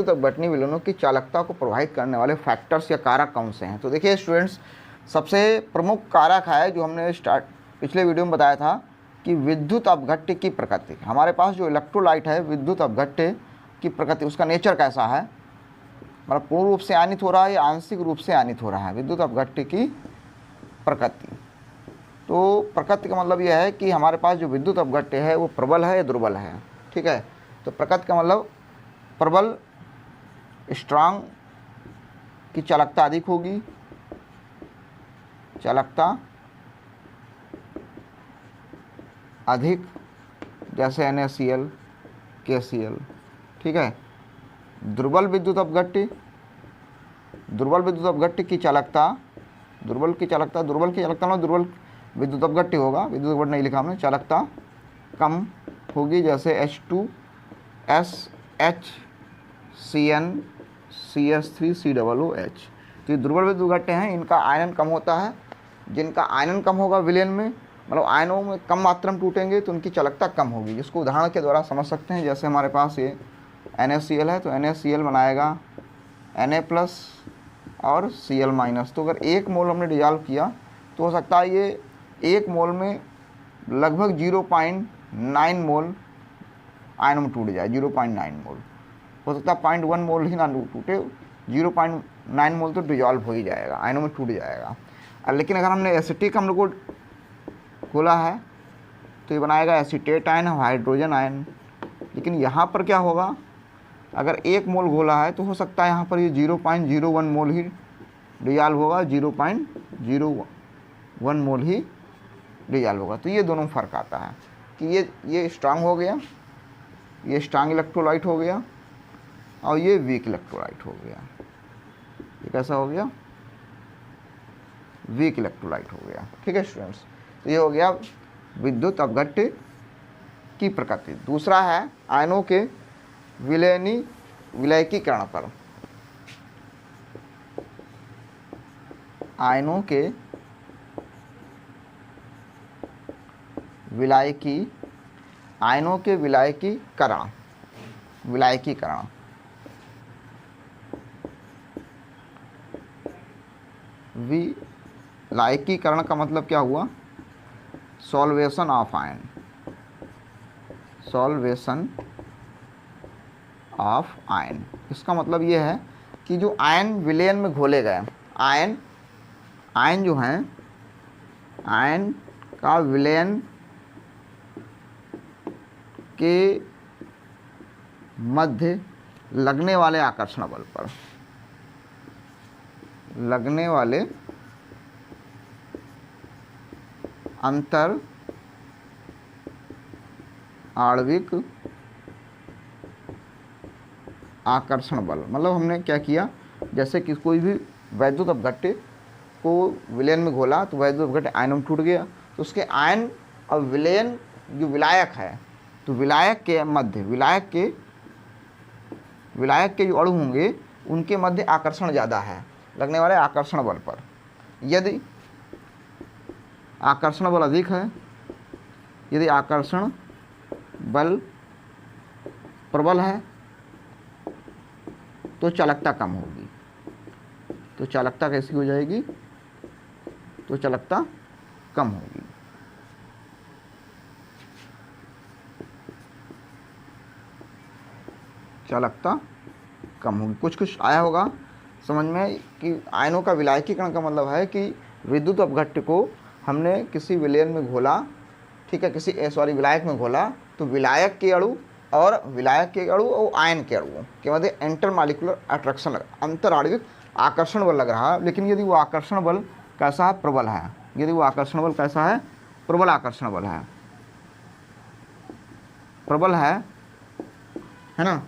विद्युत अपघटनीय विलयनों की चालकता को प्रभावित करने वाले फैक्टर्स या कारक कौन से हैं। तो देखिए स्टूडेंट्स, सबसे प्रमुख कारक है जो हमने पिछले वीडियो में बताया था कि विद्युत अपघट्य की प्रकृति। हमारे पास जो इलेक्ट्रोलाइट है, विद्युत अपघट्य की प्रकृति, उसका नेचर कैसा है, मतलब पूर्ण रूप से आयनित हो रहा है या आंशिक रूप से आयनित हो रहा है, विद्युत अपघट्य की प्रकृति। तो प्रकृति का मतलब यह है कि हमारे पास जो विद्युत अपघट्य है वो प्रबल है या दुर्बल है। ठीक है, तो प्रकृति का मतलब प्रबल, स्ट्रांग की चालकता अधिक होगी, चालकता अधिक, जैसे NaCl, KCl। ठीक है, दुर्बल विद्युत अपघट्य, दुर्बल विद्युत अपघट्य की चालकता, दुर्बल मतलब दुर्बल विद्युत अपघट्य होगा, विद्युत अपघट्य नहीं लिखा हमने, चालकता कम होगी, जैसे H2SHCN तो ये दुर्बल विद्युत अपघट्य हैं, इनका आयनन कम होता है। जिनका आयनन कम होगा विलयन में, मतलब आयनों में कम मात्रा में टूटेंगे, तो उनकी चालकता कम होगी, जिसको उदाहरण के द्वारा समझ सकते हैं। जैसे हमारे पास ये NaCl है, तो NaCl बनाएगा Na+ और Cl-। तो अगर 1 मोल हमने डिजॉल्व किया तो हो सकता है ये 1 मोल में लगभग 0.9 मोल आयन में टूट जाए, 0.9 मोल। हो सकता है 0.1 मोल ही ना टूटे, 0.9 मोल तो डिजॉल्व हो ही जाएगा, आयनों में टूट जाएगा। लेकिन अगर हमने एसिटिक अम्ल को खोला है तो ये बनाएगा एसीटेट आयन, हाइड्रोजन आयन। लेकिन यहाँ पर क्या होगा, अगर 1 मोल घोला है तो हो सकता है यहाँ पर ये 0.01 मोल ही डिजॉल्व होगा, 0.01 मोल ही डिजॉल्व होगा। तो ये दोनों फ़र्क आता है कि ये स्ट्रांग हो गया, ये स्ट्रांग इलेक्ट्रोलाइट हो गया, और ये वीक इलेक्ट्रोलाइट हो गया। ये कैसा हो गया, वीक इलेक्ट्रोलाइट हो गया। ठीक है स्टूडेंट्स, तो ये हो गया विद्युत अपघट्य की प्रकृति। दूसरा है आयनों के विलयकीकरण पर। आयनों के विलयकीकरण, विलयकीकरण का मतलब क्या हुआ, solvation of ion, solvation of ion. इसका मतलब ये है कि जो आयन विलयन में घोले गए, आयन जो हैं, आयन का विलयन के मध्य लगने वाले आकर्षण बल पर, लगने वाले अंतर आणविक आकर्षण बल। मतलब हमने क्या किया, जैसे कि कोई भी वैद्युत अपघट्य को विलयन में घोला तो वैद्युत अपघट्य आयनों में टूट गया, तो उसके आयन और विलयन जो विलायक है, तो विलायक के मध्य, विलायक के जो अणु होंगे उनके मध्य आकर्षण ज़्यादा है, लगने वाले आकर्षण बल पर। यदि आकर्षण बल अधिक है, यदि आकर्षण बल प्रबल है तो चालकता कम होगी। तो चालकता कैसी हो जाएगी, तो चालकता कम होगी। चालकता कम होगी। कुछ आया होगा समझ में कि आयनों का विलायकीकरण का मतलब है कि विद्युत अपघट्य को हमने किसी विलयन में घोला, ठीक है, विलायक में घोला, तो विलायक के अणु और आयन के अणुओं के मध्य इंटर मॉलिक्यूलर अट्रैक्शन लगा, अंतर आणविक आकर्षण बल लग रहा है। लेकिन यदि वो आकर्षण बल कैसा है, प्रबल है, यदि वो आकर्षण बल कैसा है, प्रबल आकर्षण बल है, प्रबल है ना,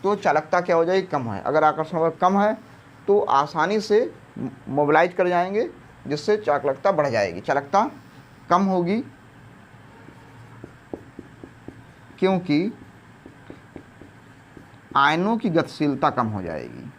तो चालकता क्या हो जाएगी, कम है। अगर आकर्षण बल कम है तो आसानी से मोबिलाइज कर जाएंगे, जिससे चालकता बढ़ जाएगी। चालकता कम होगी क्योंकि आयनों की गतिशीलता कम हो जाएगी।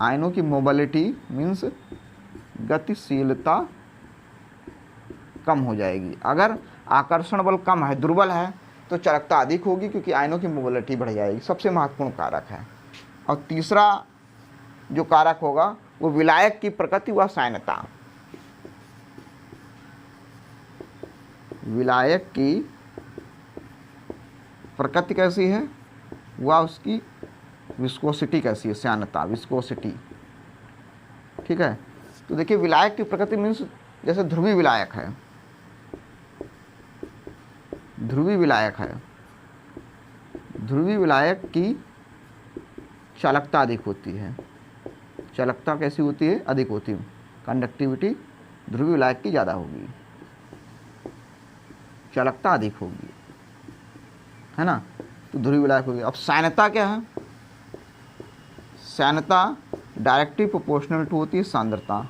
आयनों की मोबिलिटी मीन्स गतिशीलता कम हो जाएगी। अगर आकर्षण बल कम है, दुर्बल है, तो चालकता अधिक होगी क्योंकि आयनों की मोबिलिटी बढ़ जाएगी। सबसे महत्वपूर्ण कारक है। और तीसरा जो कारक होगा वो विलायक की प्रकृति व सायनता। विलायक की प्रकृति कैसी है व उसकी विस्कोसिटी कैसी है, सायनता, विस्कोसिटी। ठीक है, तो देखिए विलायक की प्रकृति मीन्स जैसे ध्रुवीय विलायक है, ध्रुवीय विलायक है, ध्रुवीय विलायक की चालकता अधिक होती है। चालकता कैसी होती है, अधिक होती है। कंडक्टिविटी ध्रुवीय विलायक की ज़्यादा होगी, चालकता अधिक होगी, है ना, तो ध्रुवीय विलायक होगी। अब सायनता क्या है, सायनता डायरेक्टली प्रोपोर्शनल टू होती है सांद्रता।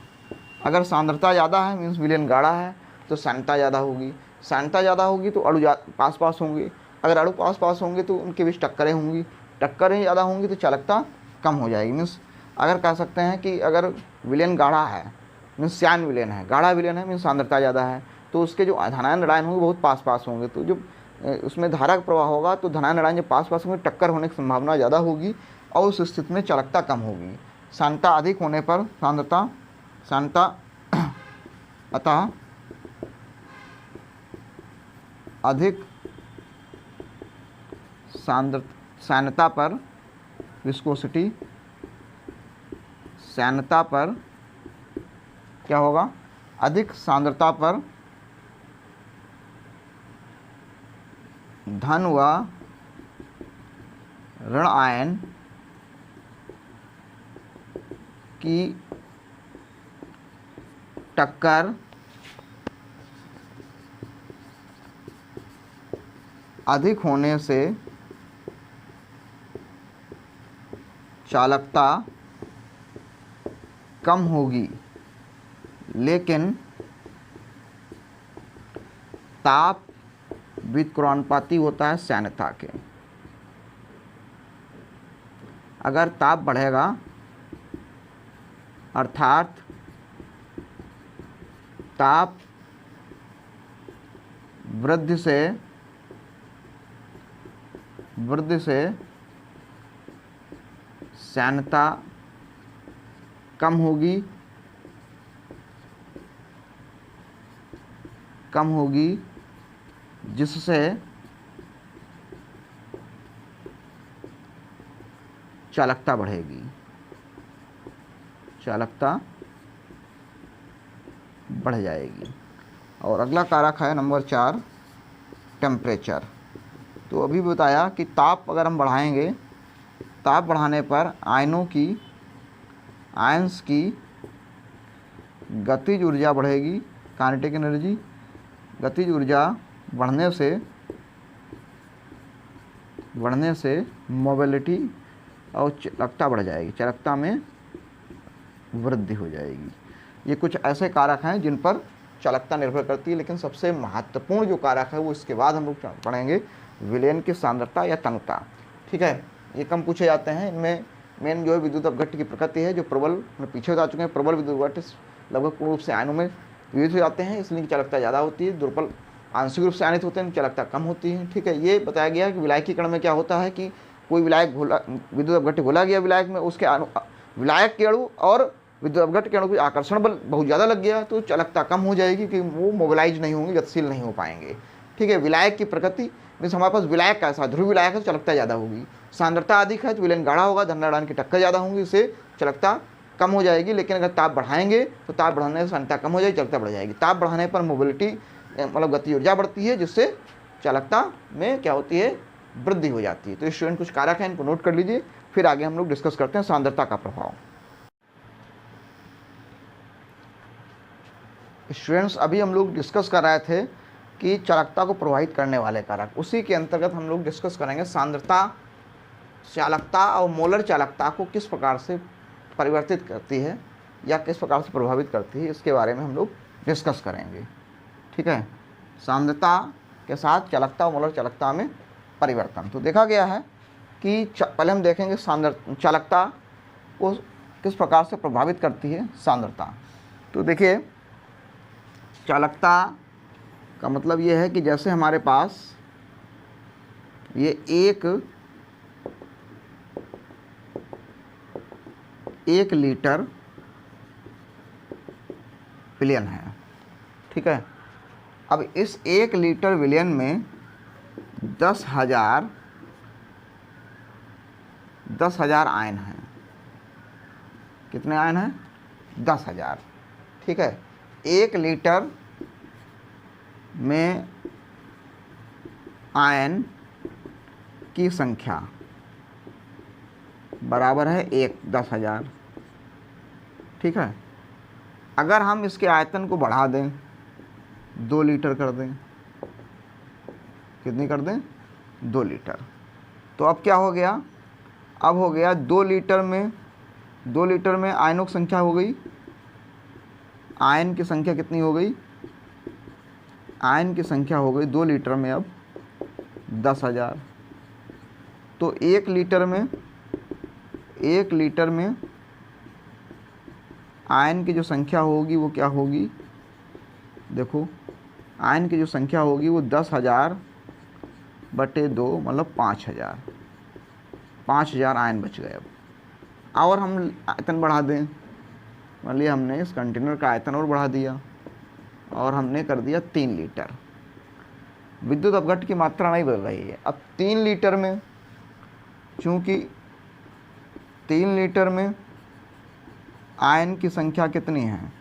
अगर सांद्रता ज़्यादा है मीन्स विलयन गाढ़ा है तो सायनता ज़्यादा होगी। सायनता ज़्यादा होगी तो अणु पास पास होंगे, अगर अणु पास पास होंगे तो उनके बीच टक्करें होंगी, टक्करें ज़्यादा होंगी तो चालकता कम हो जाएगी। मीन्स अगर कह सकते हैं कि अगर विलयन गाढ़ा है मीन्स श्यान विलयन है, गाढ़ा विलयन है मीन्स सांद्रता ज़्यादा है, तो उसके जो धनायन ऋणायन होंगे बहुत पास पास होंगे, तो जो उसमें धारा का प्रवाह होगा तो धनायन ऋणायन जब पास पास होंगे टक्कर होने की संभावना ज़्यादा होगी और उस स्थिति में चालकता कम होगी। सांद्रता अधिक होने पर सांद्रता अतः अधिक सायनता पर विस्कोसिटी, सायनता पर क्या होगा, अधिक सांद्रता पर धन व ऋण आयन की टक्कर अधिक होने से चालकता कम होगी, लेकिन ताप व्युत्क्रमानुपाती होता है सायनता के। अगर ताप बढ़ेगा अर्थात ताप वृद्धि से सायनता कम होगी जिससे चालकता बढ़ेगी, चालकता बढ़ जाएगी। और अगला कारक है नंबर 4 टेम्परेचर। तो अभी बताया कि ताप अगर हम बढ़ाएंगे, ताप बढ़ाने पर आयंस की गतिज ऊर्जा बढ़ेगी, काइनेटिक एनर्जी। गतिज ऊर्जा बढ़ने से मोबिलिटी और चालकता बढ़ जाएगी, चालकता में वृद्धि हो जाएगी। ये कुछ ऐसे कारक हैं जिन पर चालकता निर्भर करती है, लेकिन सबसे महत्वपूर्ण जो कारक है वो इसके बाद हम लोग पढ़ेंगे, विलयन की सांद्रता या तंगता। ठीक है, ये कम पूछे जाते हैं। इनमें मेन जो है विद्युत अपघट्य की प्रकृति है, जो प्रबल, पीछे बता चुके हैं, प्रबल विद्युत अपघट्य लगभग पूर्ण रूप से आयनों में विविध हो जाते हैं, इसलिए चालकता ज़्यादा होती है। दुर्बल आंशिक रूप से आयनित होते हैं, चालकता कम होती है। ठीक है, ये बताया गया कि विलायकीकरण में क्या होता है कि कोई विलायक घोला, विद्युत अपघट्य घोला गया विलायक में, उसके विलायक के अणु और विद्युत अपघट्य के अणु को आकर्षण बल बहुत ज़्यादा लग गया तो चालकता कम हो जाएगी, कि वो मोबिलाइज नहीं होंगे, गतिशील नहीं हो पाएंगे। ठीक है, विलायक की प्रकृति मीन्स हमारे पास विलायक कैसा, ध्रुव विलायक है तो चालकता ज़्यादा होगी, सांद्रता अधिक है तो विलयन गाढ़ा होगा, धन ऋणायन की टक्कर ज़्यादा होंगी, इससे चालकता कम हो जाएगी। लेकिन अगर ताप बढ़ाएंगे तो ताप बढ़ाने से सांद्रता कम हो जाएगी, चालकता बढ़ जाएगी। ताप बढ़ाने पर मोबिलिटी मतलब गति ऊर्जा बढ़ती है, जिससे चालकता में क्या होती है, वृद्धि हो जाती है। तो स्टूडेंट कुछ कारक हैं, इनको नोट कर लीजिए, फिर आगे हम लोग डिस्कस करते हैं सांद्रता का प्रभाव। स्टूडेंट्स अभी हम लोग डिस्कस कर रहे थे कि चालकता को प्रभावित करने वाले कारक, उसी के अंतर्गत हम लोग डिस्कस करेंगे सांद्रता चालकता और मोलर चालकता को किस प्रकार से परिवर्तित करती है या किस प्रकार से प्रभावित करती है, इसके बारे में हम लोग डिस्कस करेंगे। ठीक है, सांद्रता के साथ चालकता और मोलर चालकता में परिवर्तन। तो देखा गया है कि पहले हम देखेंगे चालकता को किस प्रकार से प्रभावित करती है सांद्रता। तो देखिए, चालकता का मतलब ये है कि जैसे हमारे पास ये एक 1 लीटर विलयन है, ठीक है। अब इस 1 लीटर विलयन में 10,000 आयन हैं। कितने आयन हैं? 10,000, ठीक है। 1 लीटर में आयन की संख्या बराबर है 10,000, ठीक है। अगर हम इसके आयतन को बढ़ा दें, 2 लीटर कर दें, कितनी कर दें? 2 लीटर, तो अब क्या हो गया? अब हो गया 2 लीटर में आयनों की संख्या हो गई, आयन की संख्या कितनी हो गई? आयन की संख्या हो गई 2 लीटर में अब 10,000। तो 1 लीटर में आयन की जो संख्या होगी वो क्या होगी? देखो, आयन की जो संख्या होगी वो 10,000 बटे 2 मतलब 5,000 आयन बच गए। अब और हम आयतन बढ़ा दें, मान लिया हमने इस कंटेनर का आयतन और बढ़ा दिया और हमने कर दिया 3 लीटर। विद्युत अपघट्ट की मात्रा नहीं बदल रही है। अब 3 लीटर में, चूँकि 3 लीटर में आयन की संख्या कितनी है?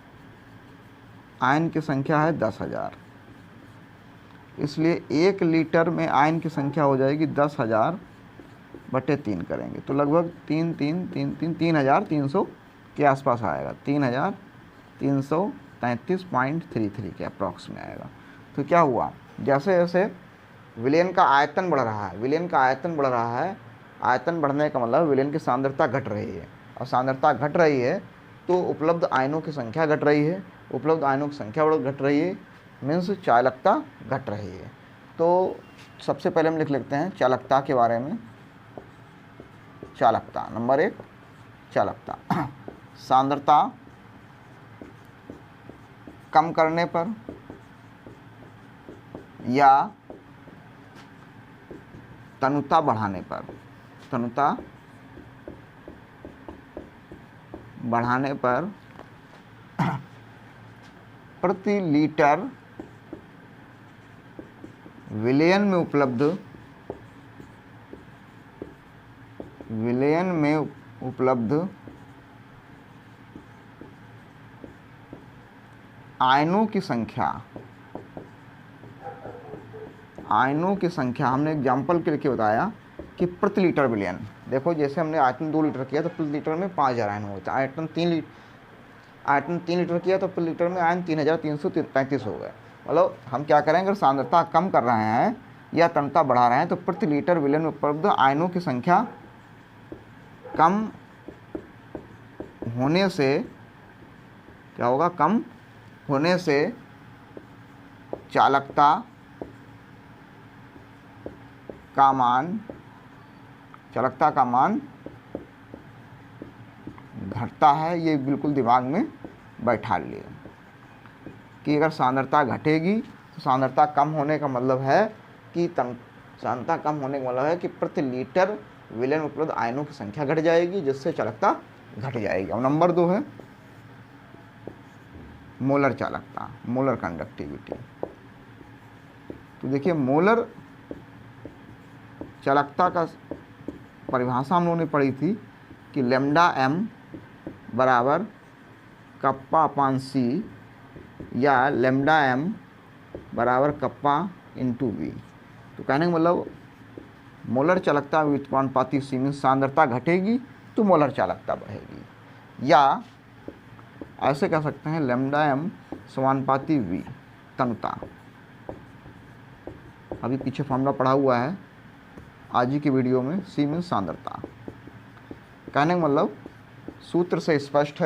आयन की संख्या है 10,000, इसलिए 1 लीटर में आयन की संख्या हो जाएगी 10,000 बटे 3 करेंगे तो लगभग 3,333 के आसपास आएगा, 3,333.33 के अप्रॉक्स में आएगा। तो क्या हुआ? जैसे जैसे विलयन का आयतन बढ़ रहा है, आयतन बढ़ने का मतलब विलयन की सांद्रता घट रही है, और सांद्रता घट रही है तो उपलब्ध आयनों की संख्या घट रही है, उपलब्ध आयनों की संख्या घट रही है, मीन्स चालकता घट रही है। तो सबसे पहले हम लिख लेते हैं चालकता के बारे में। चालकता, नंबर 1 चालकता। सांद्रता कम करने पर या तनुता बढ़ाने पर, प्रति लीटर विलयन में उपलब्ध आयनों की संख्या हमने एग्जाम्पल के लिए बताया कि प्रति लीटर विलयन। देखो, जैसे हमने आयतन 2 लीटर किया तो प्रति लीटर में 5,000 आयन होते हैं। आयतन 3 लीटर किया तो प्रति लीटर में आयन 3,333 हो गए। मतलब हम क्या करें, अगर सांद्रता कम कर रहे हैं या तन्यता बढ़ा रहे हैं तो प्रति लीटर विलयन में उपलब्ध आयनों की संख्या कम होने से क्या होगा? कम होने से चालकता का मान घटता है। ये बिल्कुल दिमाग में बैठा लिए कि अगर सांद्रता घटेगी तो सांद्रता कम होने का मतलब है कि प्रति लीटर विलयन में उपलब्ध आयनों की संख्या घट जाएगी, जिससे चालकता घट जाएगी। अब नंबर 2 है मोलर चालकता, मोलर कंडक्टिविटी। तो देखिए, मोलर चालकता का परिभाषा हम लोगों ने पढ़ी थी कि लैम्डा m बराबर कप्पा अपान सी या लैम्डा m बराबर कप्पा इंटू वी। तो कहने का मतलब मोलर चालकता व्युत्पाती सीमित सांद्रता घटेगी तो मोलर चालकता बढ़ेगी, या ऐसे कह सकते हैं लैम्डा m समानुपाती v तनुता। अभी पीछे फॉर्मूला पढ़ा हुआ है आज ही की वीडियो में, सी मीन्स सांद्रता। कहने का मतलब सूत्र से स्पष्ट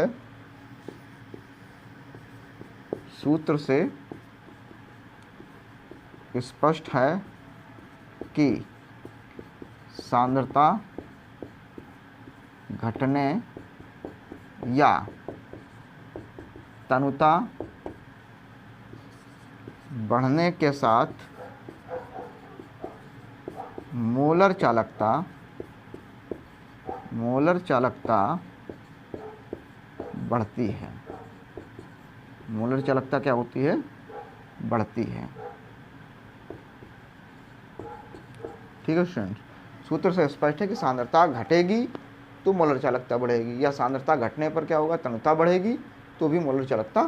है कि सांद्रता घटने या तनुता बढ़ने के साथ मोलर चालकता बढ़ती है। मोलर चालकता क्या होती है? बढ़ती है। ठीक है स्टूडेंट, सूत्र से स्पष्ट है कि सांद्रता घटेगी तो मोलर चालकता बढ़ेगी, या सांद्रता घटने पर क्या होगा, तन्यता बढ़ेगी तो भी मोलर चालकता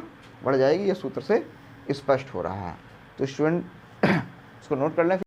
बढ़ जाएगी। यह सूत्र से स्पष्ट हो रहा है। तो स्टूडेंट इसको नोट कर लें।